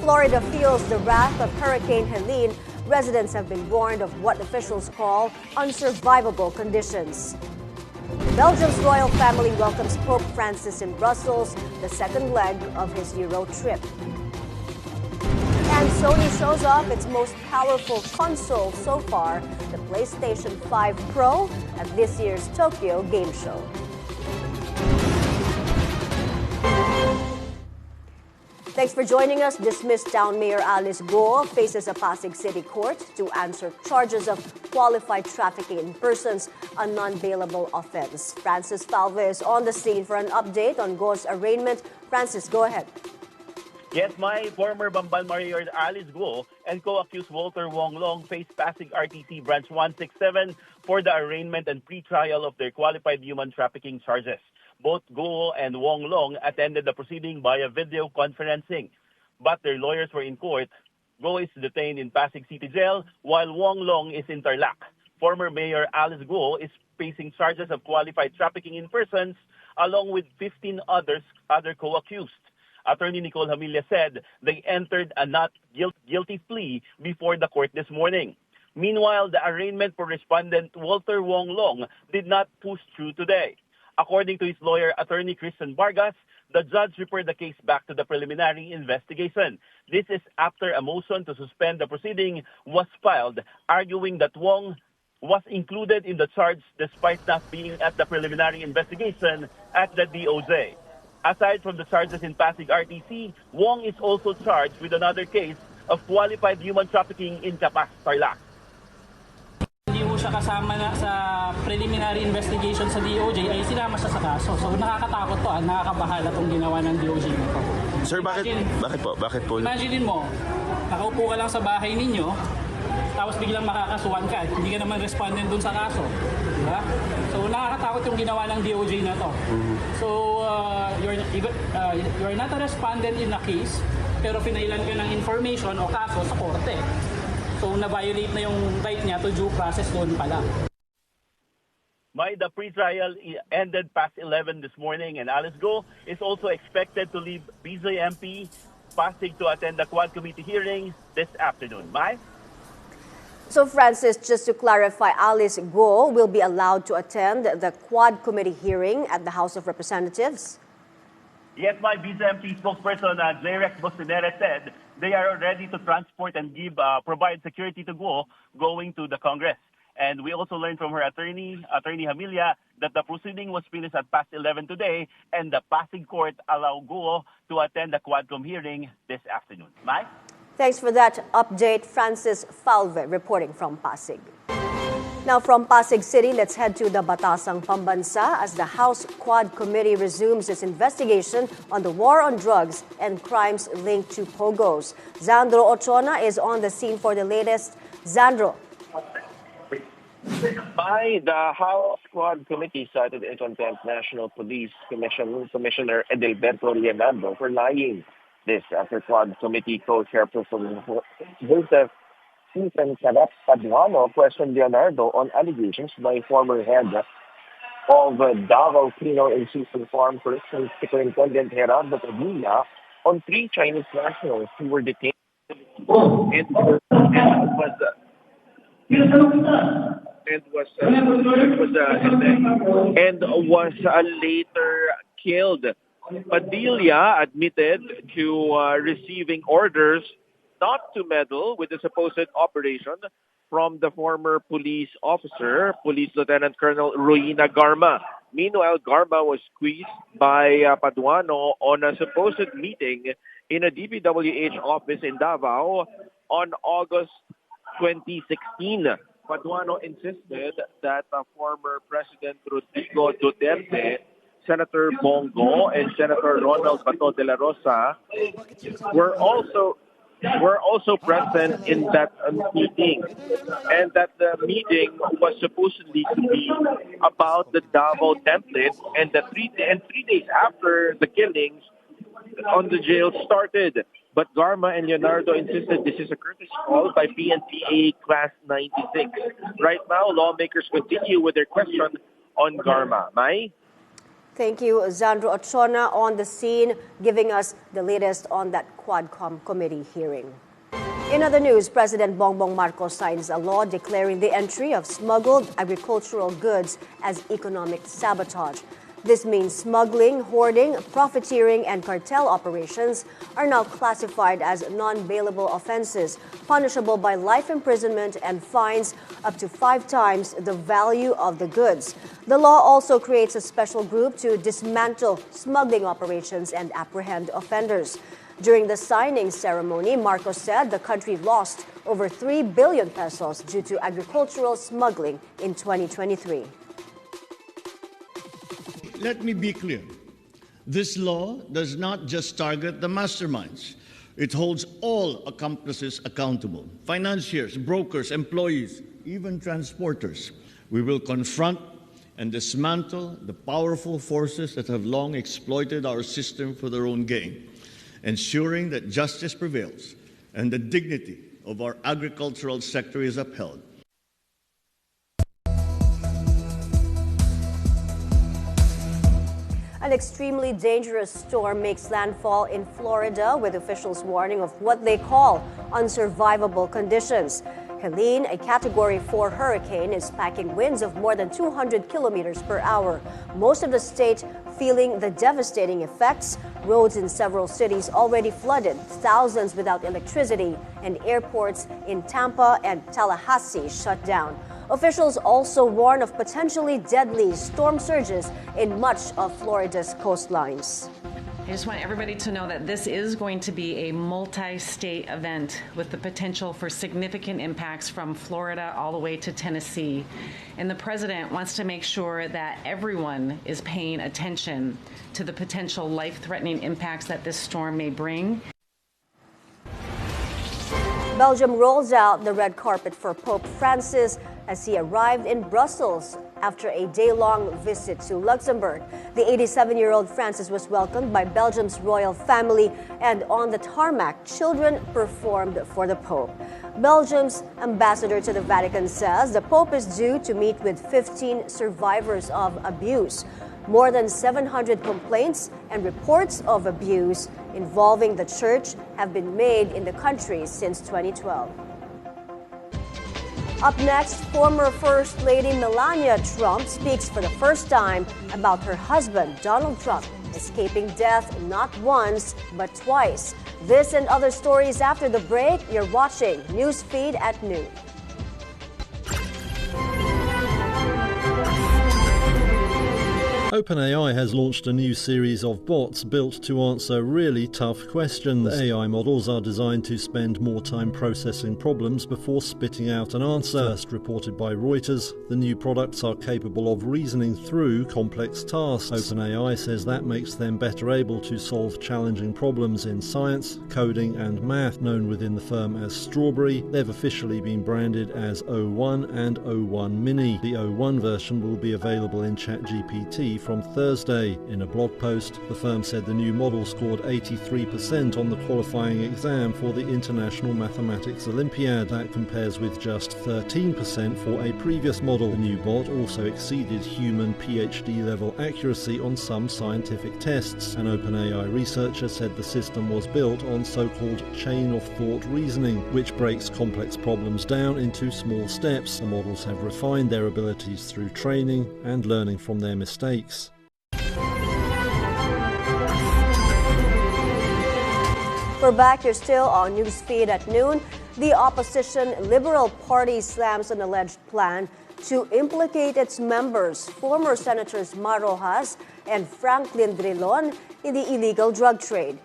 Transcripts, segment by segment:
Florida feels the wrath of Hurricane Helene, residents have been warned of what officials call unsurvivable conditions. Belgium's royal family welcomes Pope Francis in Brussels, the second leg of his Euro trip. And Sony shows off its most powerful console so far, the PlayStation 5 Pro, at this year's Tokyo Game Show. Thanks for joining us. Dismissed Town Mayor Alice Go faces a Pasig City court to answer charges of qualified trafficking in persons, a non-bailable offense. Francis Falve is on the scene for an update on Go's arraignment. Francis, go ahead. Yes, my former Bamban Mayor Alice Go and co-accused Walter Wong Long face Pasig RTC Branch 167 for the arraignment and pre-trial of their qualified human trafficking charges. Both Go and Wong Long attended the proceeding via video conferencing, but their lawyers were in court. Go is detained in Pasig City Jail, while Wong Long is in Tarlac. Former Mayor Alice Go is facing charges of qualified trafficking in persons, along with 15 other co-accused. Attorney Nicole Hamilla said they entered a not guilty plea before the court this morning. Meanwhile, the arraignment for respondent Walter Wong Long did not push through today. According to his lawyer, Attorney Christian Vargas, the judge referred the case back to the preliminary investigation. This is after a motion to suspend the proceeding was filed, arguing that Wong was included in the charge despite not being at the preliminary investigation at the DOJ. Aside from the charges in Pasig RTC, Wong is also charged with another case of qualified human trafficking in Capas, Tarlac. Hindi mo siya kasama na sa preliminary investigation sa DOJ ay sinama siya sa kaso. So nakakatakot to, nakakabahala tong ginawa ng DOJ na to. Sir, bakit po? Imagine mo, nakaupo ka lang sa bahay ninyo, tapos biglang makakasuhan ka. Hindi ka naman respondent dun sa kaso. Diba? So nakakatakot yung ginawa ng DOJ na to. So you're not a respondent in a case, pero pinailan ka ng information o kaso sa korte. So na-violate na yung right niya to due process doon pala. The pre-trial ended past 11 this morning, and Alice Go is also expected to leave BJMP Pasig to attend the Quad Committee hearing this afternoon. Mai? So, Francis, just to clarify, Alice Go will be allowed to attend the Quad Committee hearing at the House of Representatives? Yes, my BJMP spokesperson, J-Rex Bostinere, said they are ready to transport and provide security to Go going to the Congress. And we also learned from her attorney Hamilla, that the proceeding was finished at past 11 today, and the Pasig court allowed Go to attend the Quadcom hearing this afternoon. Mai? Thanks for that update, Francis Falve, reporting from Pasig. Now from Pasig City, let's head to the Batasang Pambansa as the House Quad Committee resumes its investigation on the war on drugs and crimes linked to POGOs. Zandro Ochona is on the scene for the latest. Zandro. The House Quad Committee cited in contempt National Police Commissioner Edelberto Leonardo for lying. This after Quad Committee co-chairperson Joseph Stephen Sarap Paduano questioned Leonardo on allegations by former head of Davao Penal and Season Farm Corrections Superintendent Gerardo Padilla on 3 Chinese nationals who were detained and was later killed. Padilla admitted to receiving orders not to meddle with the supposed operation from the former police officer, Police Lieutenant Colonel Ruina Garma. Meanwhile, Garma was squeezed by Paduano on a supposed meeting in a DPWH office in Davao on August 2016. Paduano insisted that former President Rodrigo Duterte, Senator Bongo, and Senator Ronald Bato de la Rosa were also present in that meeting, and that the meeting was supposedly to be about the Davao template, and 3 days after the killings on the jail started. But Garma and Leonardo insisted this is a courtesy call by PNPA Class 96. Right now, lawmakers continue with their question on Garma. Mai? Thank you, Zandro Ochona, on the scene, giving us the latest on that Quadcom committee hearing. In other news, President Bongbong Marcos signs a law declaring the entry of smuggled agricultural goods as economic sabotage. This means smuggling, hoarding, profiteering, and cartel operations are now classified as non-bailable offenses, punishable by life imprisonment and fines up to 5 times the value of the goods. The law also creates a special group to dismantle smuggling operations and apprehend offenders. During the signing ceremony, Marcos said the country lost over 3 billion pesos due to agricultural smuggling in 2023. Let me be clear. This law does not just target the masterminds. It holds all accomplices accountable: financiers, brokers, employees, even transporters. We will confront and dismantle the powerful forces that have long exploited our system for their own gain, ensuring that justice prevails and the dignity of our agricultural sector is upheld. An extremely dangerous storm makes landfall in Florida, with officials warning of what they call unsurvivable conditions. Helene, a Category 4 hurricane, is packing winds of more than 200 kilometers per hour. Most of the state feeling the devastating effects. Roads in several cities already flooded, thousands without electricity, and airports in Tampa and Tallahassee shut down. Officials also warn of potentially deadly storm surges in much of Florida's coastlines. I just want everybody to know that this is going to be a multi-state event with the potential for significant impacts from Florida all the way to Tennessee. And the president wants to make sure that everyone is paying attention to the potential life-threatening impacts that this storm may bring. Belgium rolls out the red carpet for Pope Francis as he arrived in Brussels after a day-long visit to Luxembourg. The 87-year-old Francis was welcomed by Belgium's royal family, and on the tarmac, children performed for the Pope. Belgium's ambassador to the Vatican says the Pope is due to meet with 15 survivors of abuse. More than 700 complaints and reports of abuse involving the church have been made in the country since 2012. Up next, former First Lady Melania Trump speaks for the first time about her husband, Donald Trump, escaping death not once, but twice. This and other stories after the break. You're watching Newsfeed at noon. OpenAI has launched a new series of bots built to answer really tough questions. The AI models are designed to spend more time processing problems before spitting out an answer. First reported by Reuters, the new products are capable of reasoning through complex tasks. OpenAI says that makes them better able to solve challenging problems in science, coding and math. Known within the firm as Strawberry, they've officially been branded as O1 and O1 Mini. The O1 version will be available in ChatGPT from Thursday. In a blog post, the firm said the new model scored 83% on the qualifying exam for the International Mathematics Olympiad. That compares with just 13% for a previous model. The new bot also exceeded human PhD level accuracy on some scientific tests. An OpenAI researcher said the system was built on so-called chain of thought reasoning, which breaks complex problems down into small steps. The models have refined their abilities through training and learning from their mistakes. We're back. You're still on Newsfeed at noon. The opposition Liberal Party slams an alleged plan to implicate its members, former Senators Mai Rojas and Franklin Drilon, in the illegal drug trade.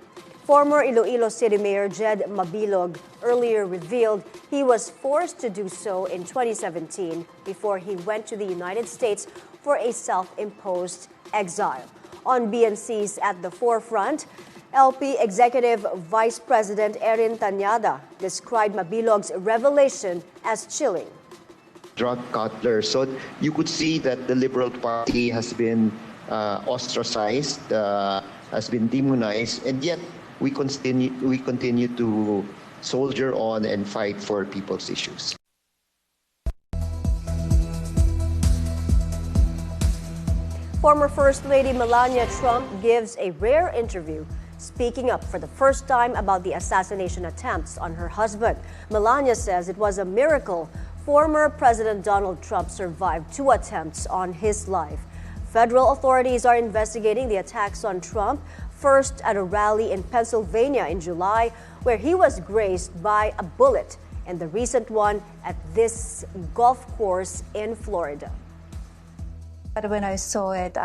Former Iloilo City Mayor Jed Mabilog earlier revealed he was forced to do so in 2017 before he went to the United States for a self-imposed exile. On BNC's At the Forefront, LP Executive Vice President Erin Tanyada described Mabilog's revelation as chilling. Drug cutlers. So you could see that the Liberal Party has been ostracized, has been demonized, and yet we continue to soldier on and fight for people's issues. Former First Lady Melania Trump gives a rare interview, speaking up for the first time about the assassination attempts on her husband. Melania says it was a miracle former President Donald Trump survived 2 attempts on his life. Federal authorities are investigating the attacks on Trump, first at a rally in Pennsylvania in July, where he was grazed by a bullet, and the recent one at this golf course in Florida. But when I saw it,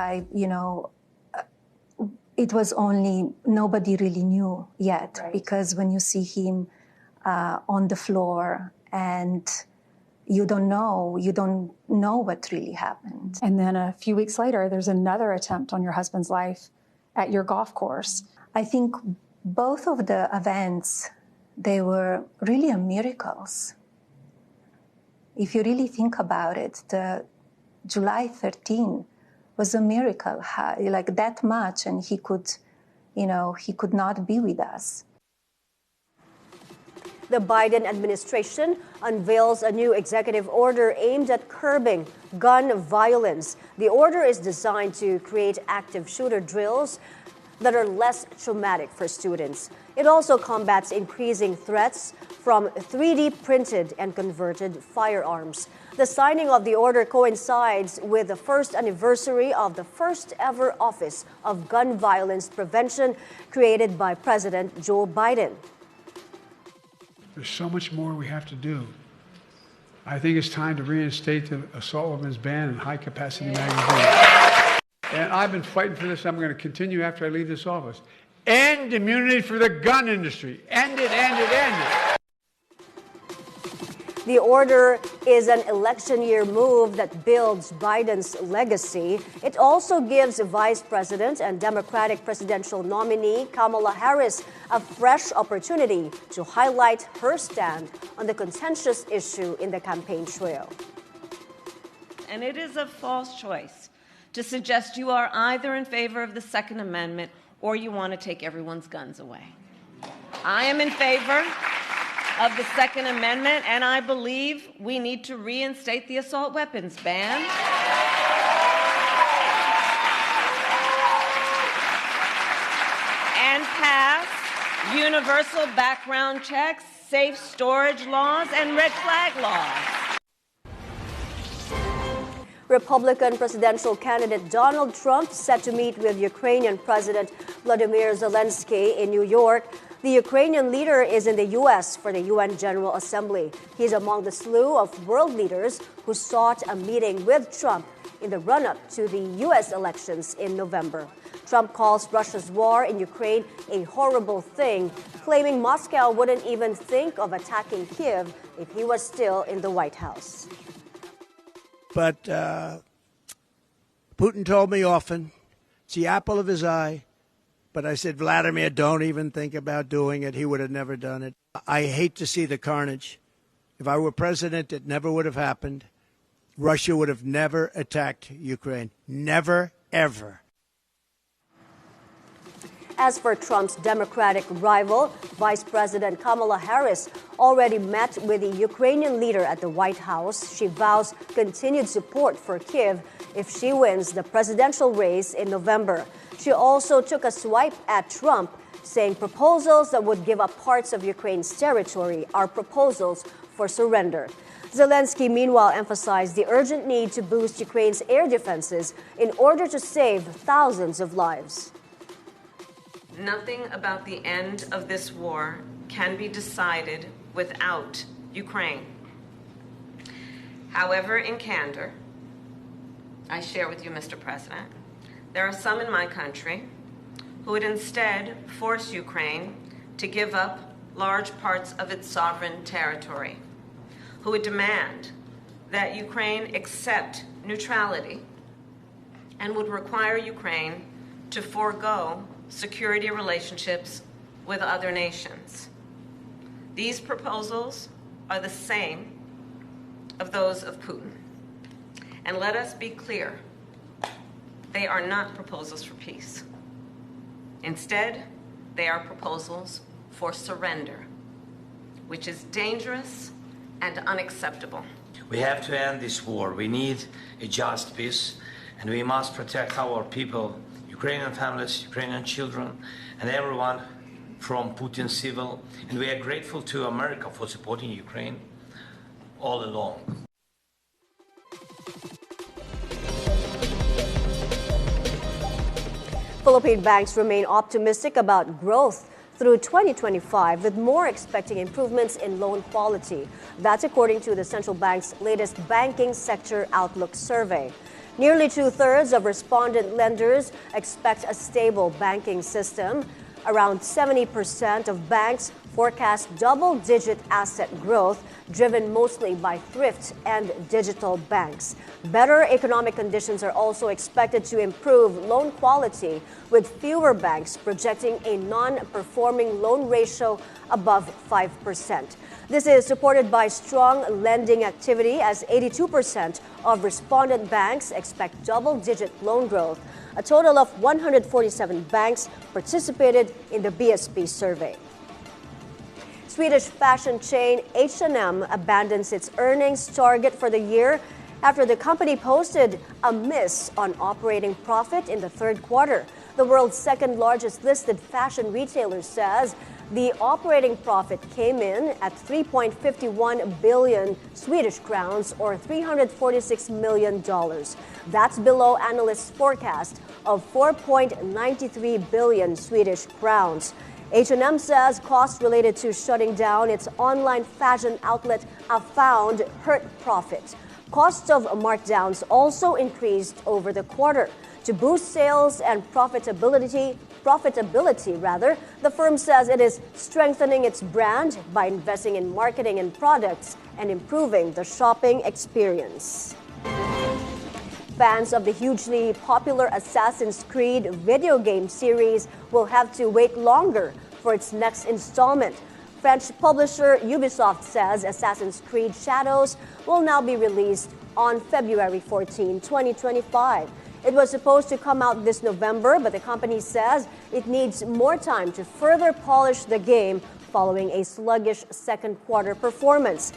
it was only, nobody really knew yet, right? Because when you see him on the floor and you don't know what really happened. And then a few weeks later, there's another attempt on your husband's life at your golf course. I think both of the events, they were really miracles. If you really think about it, the July 13 was a miracle, like that much, and he could not be with us. The Biden administration unveils a new executive order aimed at curbing gun violence. The order is designed to create active shooter drills that are less traumatic for students. It also combats increasing threats from 3D printed and converted firearms. The signing of the order coincides with the first anniversary of the first ever Office of Gun Violence Prevention created by President Joe Biden. There's so much more we have to do. I think it's time to reinstate the assault weapons ban and high-capacity magazines. And I've been fighting for this. I'm going to continue after I leave this office. End immunity for the gun industry. End it, end it, end it. The order is an election year move that builds Biden's legacy. It also gives Vice President and Democratic presidential nominee Kamala Harris a fresh opportunity to highlight her stand on the contentious issue in the campaign trail. And it is a false choice to suggest you are either in favor of the Second Amendment or you want to take everyone's guns away. I am in favor of the Second Amendment, and I believe we need to reinstate the assault weapons ban. And pass universal background checks, safe storage laws, and red flag laws. Republican presidential candidate Donald Trump set to meet with Ukrainian President Volodymyr Zelensky in New York. The Ukrainian leader is in the U.S. for the UN General Assembly. He's among the slew of world leaders who sought a meeting with Trump in the run-up to the U.S. elections in November. Trump calls Russia's war in Ukraine a horrible thing, claiming Moscow wouldn't even think of attacking Kyiv if he was still in the White House. But Putin told me often, it's the apple of his eye. But I said, Vladimir, don't even think about doing it. He would have never done it. I hate to see the carnage. If I were president, it never would have happened. Russia would have never attacked Ukraine. Never, ever. As for Trump's Democratic rival, Vice President Kamala Harris already met with the Ukrainian leader at the White House. She vows continued support for Kyiv if she wins the presidential race in November. She also took a swipe at Trump, saying proposals that would give up parts of Ukraine's territory are proposals for surrender. Zelensky, meanwhile, emphasized the urgent need to boost Ukraine's air defenses in order to save thousands of lives. Nothing about the end of this war can be decided without Ukraine. However, in candor, I share with you, Mr. President, there are some in my country who would instead force Ukraine to give up large parts of its sovereign territory, who would demand that Ukraine accept neutrality and would require Ukraine to forego security relationships with other nations. These proposals are the same of those of Putin. And let us be clear, they are not proposals for peace. Instead, they are proposals for surrender, which is dangerous and unacceptable. We have to end this war. We need a just peace. And we must protect our people, Ukrainian families, Ukrainian children, and everyone from Putin's civil. And we are grateful to America for supporting Ukraine all along. Philippine banks remain optimistic about growth through 2025, with more expecting improvements in loan quality. That's according to the central bank's latest banking sector outlook survey. Nearly 2/3 of respondent lenders expect a stable banking system. Around 70% of banks forecast double-digit asset growth, driven mostly by thrift and digital banks. Better economic conditions are also expected to improve loan quality, with fewer banks projecting a non-performing loan ratio above 5%. This is supported by strong lending activity, as 82% of respondent banks expect double-digit loan growth. A total of 147 banks participated in the BSP survey. Swedish fashion chain H&M abandons its earnings target for the year after the company posted a miss on operating profit in the third quarter. The world's second largest listed fashion retailer says the operating profit came in at 3.51 billion Swedish crowns, or $346 million. That's below analysts' forecast of 4.93 billion Swedish crowns. H&M says costs related to shutting down its online fashion outlet Afound hurt profit. Costs of markdowns also increased over the quarter. To boost sales and profitability, the firm says it is strengthening its brand by investing in marketing and products and improving the shopping experience. Fans of the hugely popular Assassin's Creed video game series will have to wait longer for its next installment. French publisher Ubisoft says Assassin's Creed Shadows will now be released on February 14, 2025. It was supposed to come out this November, but the company says it needs more time to further polish the game following a sluggish second quarter performance.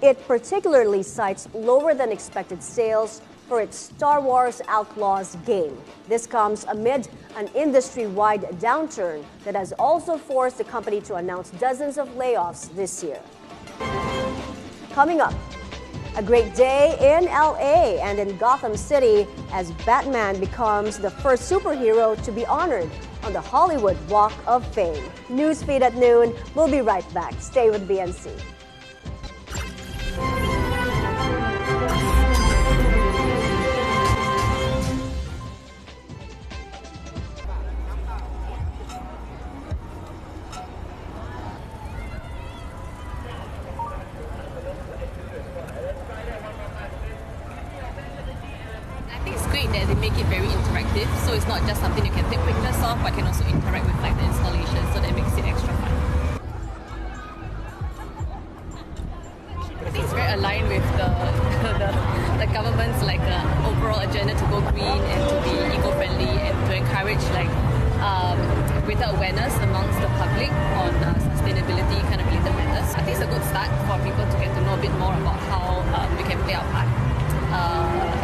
It particularly cites lower than expected sales for its Star Wars Outlaws game. This comes amid an industry-wide downturn that has also forced the company to announce dozens of layoffs this year. Coming up, a great day in LA and in Gotham City as Batman becomes the first superhero to be honored on the Hollywood Walk of Fame. Newsfeed at noon. We'll be right back. Stay with BNC. That they make it very interactive, so it's not just something you can take pictures of, but can also interact with like the installation, so that makes it extra fun. I think it's very aligned with the government's like overall agenda to go green and to be eco-friendly and to encourage like greater awareness amongst the public on sustainability kind of related matters. I think it's a good start for people to get to know a bit more about how we can play our part.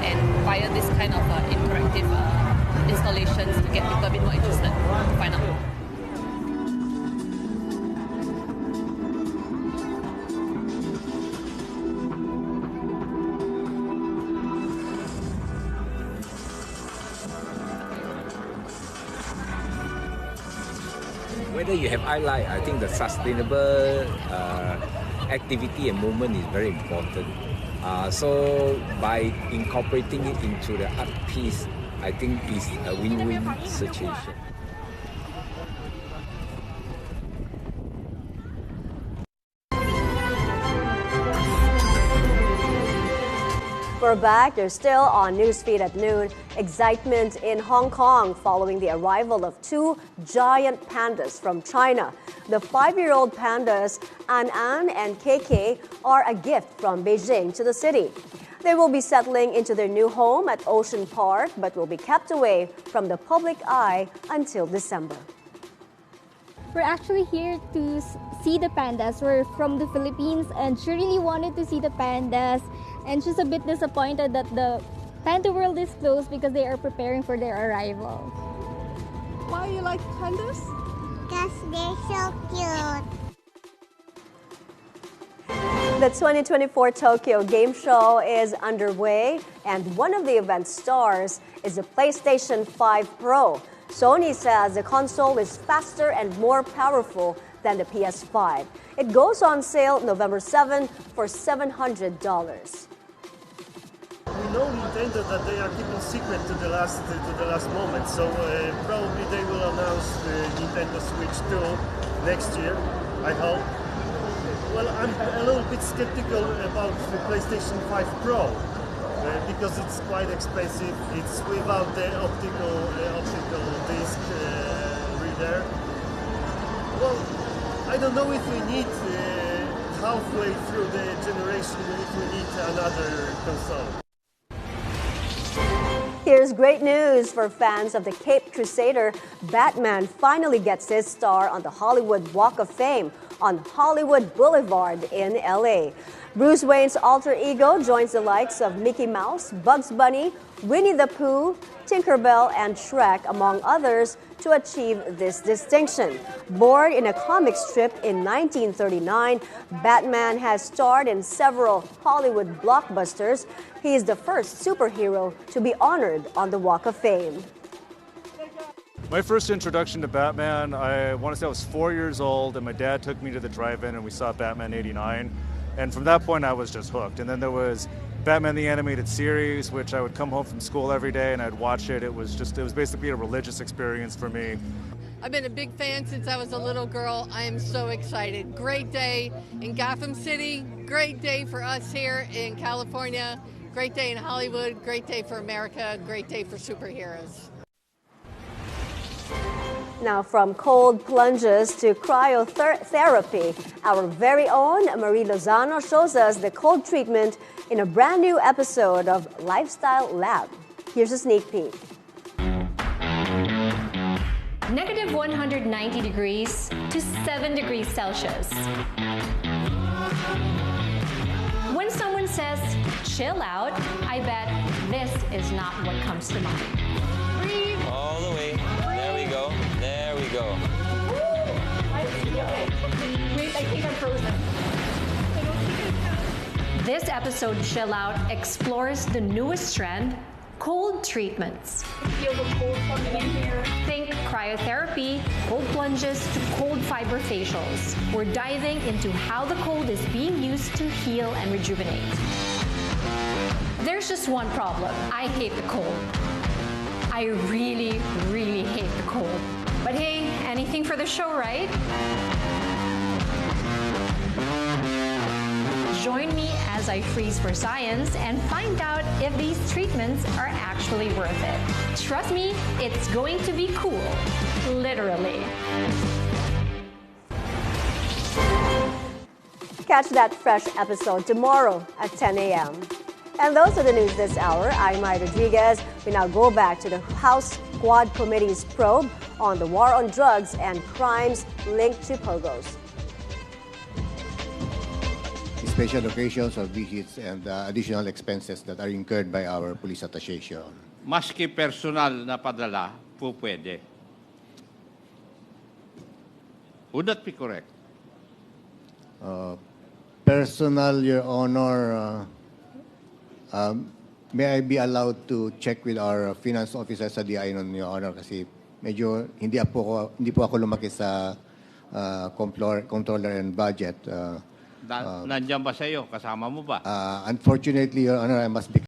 And via this kind of interactive installations to get people a bit more interested to find out more. Whether you have eyelight, I think the sustainable activity and movement is very important. So by incorporating it into the art piece, I think it's a win-win situation. We're back. You're still on Newsfeed at noon. Excitement in Hong Kong following the arrival of two giant pandas from China. The 5-year-old pandas An and KK are a gift from Beijing to the city. They will be settling into their new home at Ocean Park, but will be kept away from the public eye until December. We're actually here to see the pandas. We're from the Philippines and she really wanted to see the pandas. And she's a bit disappointed that the Panda World is closed because they are preparing for their arrival. Why you like pandas? Because they're so cute. The 2024 Tokyo Game Show is underway, and one of the event's stars is the PlayStation 5 Pro. Sony says the console is faster and more powerful than the PS5. It goes on sale November 7 for $700. We know Nintendo that they are keeping secret to the last moment, so probably they will announce the Nintendo Switch 2 next year, I hope. Well, I'm a little bit skeptical about the PlayStation 5 Pro because it's quite expensive. It's without the optical disc reader. Well, I don't know if we need halfway through the generation if we need another console. Here's great news for fans of the Caped Crusader. Batman finally gets his star on the Hollywood Walk of Fame on Hollywood Boulevard in LA. Bruce Wayne's alter ego joins the likes of Mickey Mouse, Bugs Bunny, Winnie the Pooh, Tinkerbell, and Shrek, among others, to achieve this distinction. Born in a comic strip in 1939, Batman has starred in several Hollywood blockbusters. He is the first superhero to be honored on the Walk of Fame. My first introduction to Batman, I want to say I was 4 years old, and my dad took me to the drive-in and we saw Batman '89. And from that point, I was just hooked. And then there was Batman the Animated Series, which I would come home from school every day and I'd watch it. It was basically a religious experience for me. I've been a big fan since I was a little girl. I am so excited. Great day in Gotham City, great day for us here in California, great day in Hollywood, great day for America, great day for superheroes. Now, from cold plunges to cryotherapy, our very own Marie Lozano shows us the cold treatment in a brand new episode of Lifestyle Lab. Here's a sneak peek. Negative 190 degrees to 7 degrees Celsius. When someone says, chill out, I bet this is not what comes to mind. Breathe. All the way. There we go. There we go. Wait, I think I'm frozen. This episode, Chill Out, explores the newest trend, cold treatments. Feel the cold coming in here. Think cryotherapy, cold plunges to cold fiber facials. We're diving into how the cold is being used to heal and rejuvenate. There's just one problem. I hate the cold. I really, really hate the cold. But hey, anything for the show, right? Join me as I freeze for science and find out if these treatments are actually worth it. Trust me, it's going to be cool. Literally. Catch that fresh episode tomorrow at 10 a.m. And those are the news this hour. I'm Mai Rodriguez. We now go back to the House Quad Committee's probe on the war on drugs and crimes linked to POGOs. Special occasions or visits and additional expenses that are incurred by our police association. Maski personal na padala, po pwede. Would that be correct? Personal, Your Honor, may I be allowed to check with our finance officer sa DI nun, Your Honor, kasi medyo hindi po ako lumaki sa controller and budget. Nandiyan ba sa iyo? Kasama mo ba? Unfortunately, Your Honor, I must be